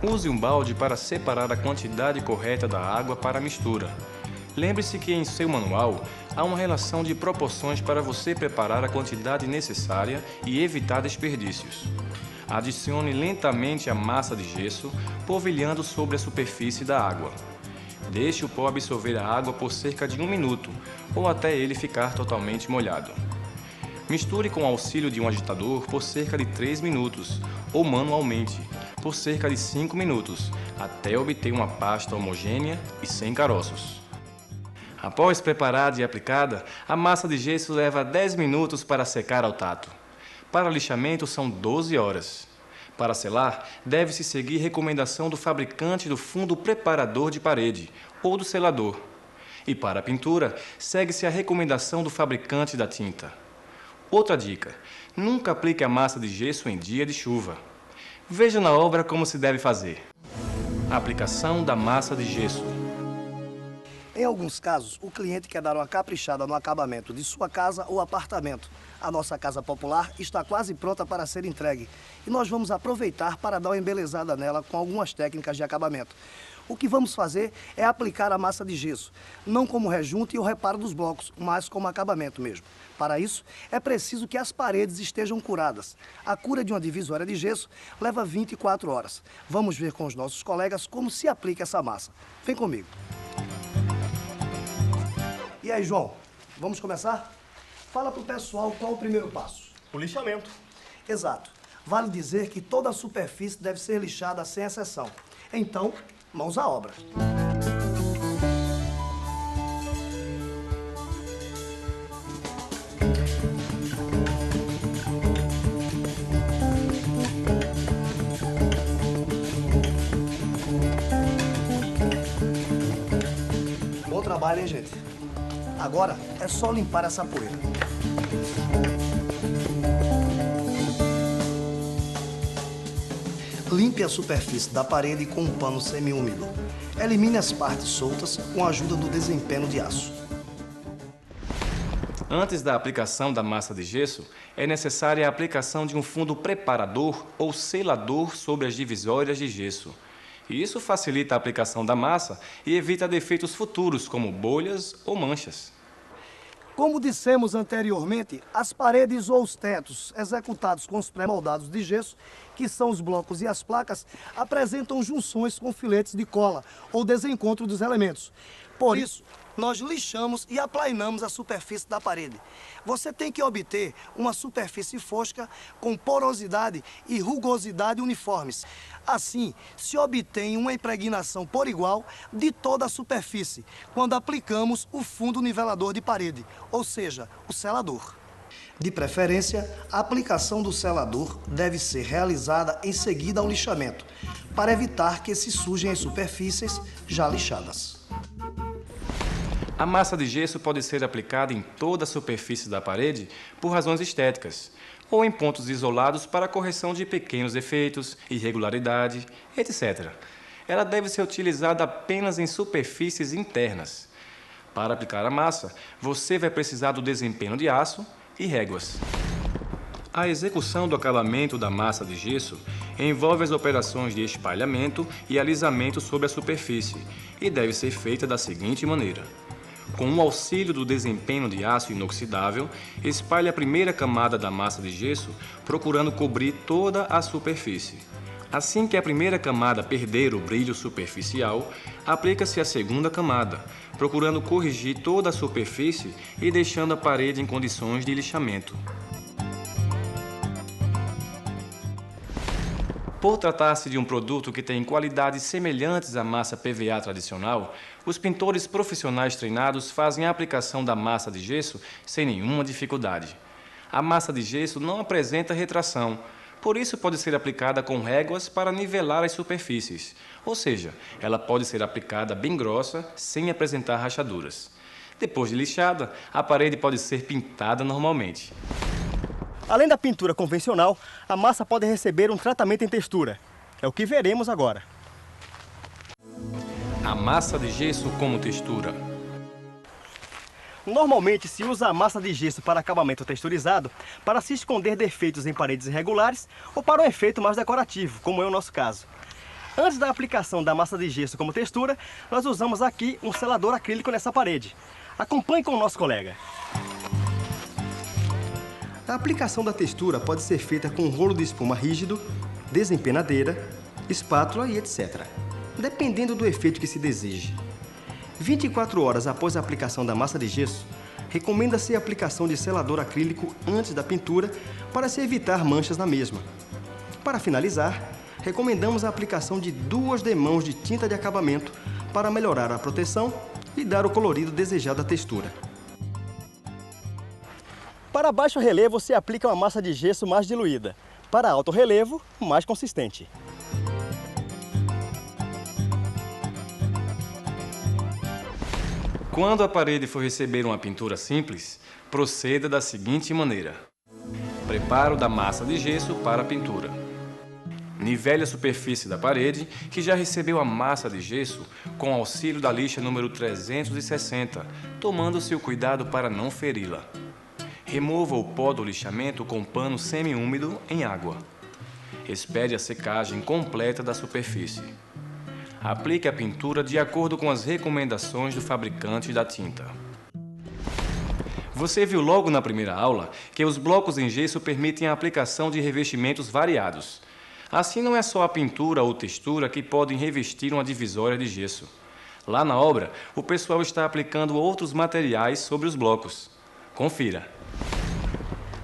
Use um balde para separar a quantidade correta da água para a mistura. Lembre-se que em seu manual há uma relação de proporções para você preparar a quantidade necessária e evitar desperdícios. Adicione lentamente a massa de gesso, polvilhando sobre a superfície da água. Deixe o pó absorver a água por cerca de 1 minuto, ou até ele ficar totalmente molhado. Misture com o auxílio de um agitador por cerca de 3 minutos, ou manualmente, por cerca de 5 minutos, até obter uma pasta homogênea e sem caroços. Após preparada e aplicada, a massa de gesso leva 10 minutos para secar ao tato. Para lixamento são 12 horas. Para selar, deve-se seguir recomendação do fabricante do fundo preparador de parede ou do selador. E para a pintura, segue-se a recomendação do fabricante da tinta. Outra dica: nunca aplique a massa de gesso em dia de chuva. Veja na obra como se deve fazer. Aplicação da massa de gesso. Em alguns casos, o cliente quer dar uma caprichada no acabamento de sua casa ou apartamento. A nossa casa popular está quase pronta para ser entregue e nós vamos aproveitar para dar uma embelezada nela com algumas técnicas de acabamento. O que vamos fazer é aplicar a massa de gesso, não como rejunte ou reparo dos blocos, mas como acabamento mesmo. Para isso, é preciso que as paredes estejam curadas. A cura de uma divisória de gesso leva 24 horas. Vamos ver com os nossos colegas como se aplica essa massa. Vem comigo. E aí, João, vamos começar? Fala pro pessoal qual o primeiro passo. O lixamento. Exato. Vale dizer que toda a superfície deve ser lixada sem exceção. Então, mãos à obra. Bom trabalho, hein, gente? Agora é só limpar essa poeira. Limpe a superfície da parede com um pano semi-úmido. Elimine as partes soltas com a ajuda do desempenho de aço. Antes da aplicação da massa de gesso, é necessária a aplicação de um fundo preparador ou selador sobre as divisórias de gesso. Isso facilita a aplicação da massa e evita defeitos futuros, como bolhas ou manchas. Como dissemos anteriormente, as paredes ou os tetos executados com os pré-moldados de gesso, que são os blocos e as placas, apresentam junções com filetes de cola ou desencontro dos elementos. Por isso, nós lixamos e aplainamos a superfície da parede. Você tem que obter uma superfície fosca com porosidade e rugosidade uniformes. Assim, se obtém uma impregnação por igual de toda a superfície, quando aplicamos o fundo nivelador de parede, ou seja, o selador. De preferência, a aplicação do selador deve ser realizada em seguida ao lixamento, para evitar que se sujem as superfícies já lixadas. A massa de gesso pode ser aplicada em toda a superfície da parede por razões estéticas, ou em pontos isolados para a correção de pequenos defeitos, irregularidade, etc. Ela deve ser utilizada apenas em superfícies internas. Para aplicar a massa, você vai precisar do desempenho de aço e réguas. A execução do acabamento da massa de gesso envolve as operações de espalhamento e alisamento sobre a superfície e deve ser feita da seguinte maneira. Com o auxílio do desempenho de aço inoxidável, espalhe a primeira camada da massa de gesso, procurando cobrir toda a superfície. Assim que a primeira camada perder o brilho superficial, aplica-se a segunda camada, procurando corrigir toda a superfície e deixando a parede em condições de lixamento. Por tratar-se de um produto que tem qualidades semelhantes à massa PVA tradicional, os pintores profissionais treinados fazem a aplicação da massa de gesso sem nenhuma dificuldade. A massa de gesso não apresenta retração, por isso pode ser aplicada com réguas para nivelar as superfícies, ou seja, ela pode ser aplicada bem grossa, sem apresentar rachaduras. Depois de lixada, a parede pode ser pintada normalmente. Além da pintura convencional, a massa pode receber um tratamento em textura. É o que veremos agora. A massa de gesso como textura. Normalmente se usa a massa de gesso para acabamento texturizado para se esconder defeitos em paredes irregulares ou para um efeito mais decorativo, como é o nosso caso. Antes da aplicação da massa de gesso como textura, nós usamos aqui um selador acrílico nessa parede. Acompanhe com o nosso colega. A aplicação da textura pode ser feita com um rolo de espuma rígido, desempenadeira, espátula e etc., dependendo do efeito que se deseje. 24 horas após a aplicação da massa de gesso, recomenda-se a aplicação de selador acrílico antes da pintura para se evitar manchas na mesma. Para finalizar, recomendamos a aplicação de 2 demãos de tinta de acabamento para melhorar a proteção e dar o colorido desejado à textura. Para baixo relevo, se aplica uma massa de gesso mais diluída. Para alto relevo, mais consistente. Quando a parede for receber uma pintura simples, proceda da seguinte maneira. Preparo da massa de gesso para a pintura. Nivele a superfície da parede, que já recebeu a massa de gesso, com auxílio da lixa número 360, tomando-se o cuidado para não feri-la. Remova o pó do lixamento com pano semi-úmido em água. Espere a secagem completa da superfície. Aplique a pintura de acordo com as recomendações do fabricante da tinta. Você viu logo na primeira aula que os blocos em gesso permitem a aplicação de revestimentos variados. Assim, não é só a pintura ou textura que podem revestir uma divisória de gesso. Lá na obra, o pessoal está aplicando outros materiais sobre os blocos. Confira.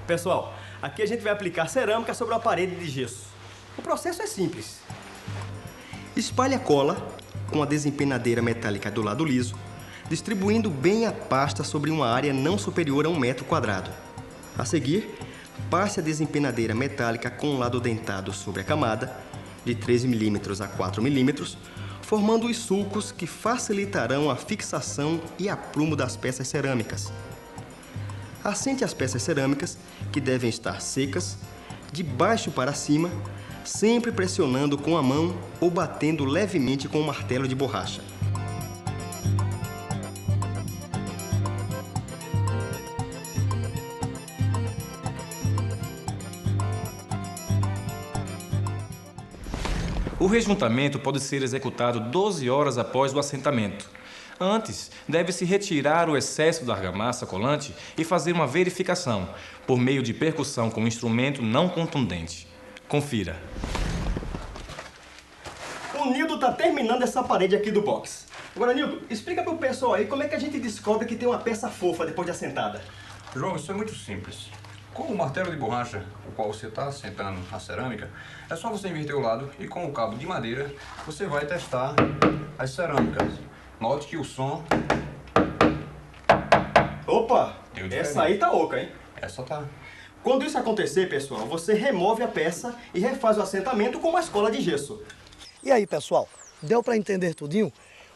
Pessoal, aqui a gente vai aplicar cerâmica sobre uma parede de gesso. O processo é simples. Espalhe a cola com a desempenadeira metálica do lado liso, distribuindo bem a pasta sobre uma área não superior a 1 metro quadrado. A seguir, passe a desempenadeira metálica com o lado dentado sobre a camada, de 13 mm a 4 mm, formando os sulcos que facilitarão a fixação e aprumo das peças cerâmicas. Assente as peças cerâmicas, que devem estar secas, de baixo para cima, sempre pressionando com a mão ou batendo levemente com um martelo de borracha. O rejuntamento pode ser executado 12 horas após o assentamento. Antes, deve-se retirar o excesso da argamassa colante e fazer uma verificação, por meio de percussão com um instrumento não contundente. Confira. O Nildo está terminando essa parede aqui do box. Agora, Nildo, explica para o pessoal aí como é que a gente descobre que tem uma peça fofa depois de assentada. João, isso é muito simples. Com o martelo de borracha, o qual você está assentando a cerâmica, é só você inverter o lado e com o cabo de madeira você vai testar as cerâmicas. Note que o som... Opa! Deu diferente. Essa aí tá oca, hein? Essa tá. Quando isso acontecer, pessoal, você remove a peça e refaz o assentamento com uma escola de gesso. E aí, pessoal, deu para entender tudinho?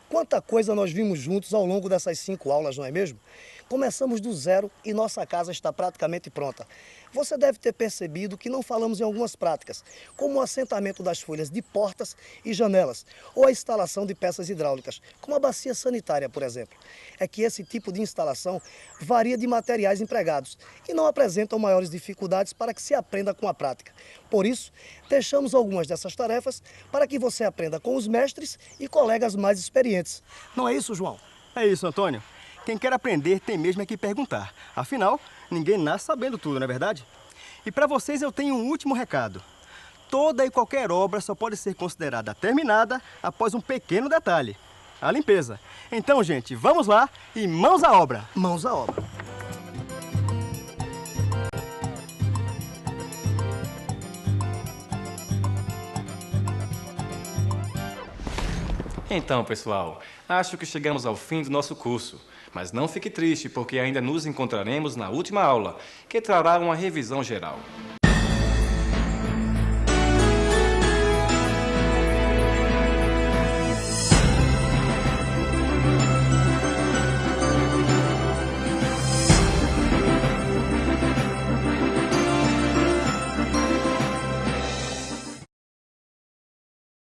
Quanta coisa nós vimos juntos ao longo dessas 5 aulas, não é mesmo? Começamos do zero e nossa casa está praticamente pronta. Você deve ter percebido que não falamos em algumas práticas, como o assentamento das folhas de portas e janelas, ou a instalação de peças hidráulicas, como a bacia sanitária, por exemplo. É que esse tipo de instalação varia de materiais empregados e não apresentam maiores dificuldades para que se aprenda com a prática. Por isso, deixamos algumas dessas tarefas para que você aprenda com os mestres e colegas mais experientes. Não é isso, João? É isso, Antônio. Quem quer aprender tem mesmo é que perguntar. Afinal, ninguém nasce sabendo tudo, não é verdade? E para vocês eu tenho um último recado. Toda e qualquer obra só pode ser considerada terminada após um pequeno detalhe: a limpeza. Então, gente, vamos lá e mãos à obra! Mãos à obra. Então, pessoal, acho que chegamos ao fim do nosso curso. Mas não fique triste, porque ainda nos encontraremos na última aula, que trará uma revisão geral.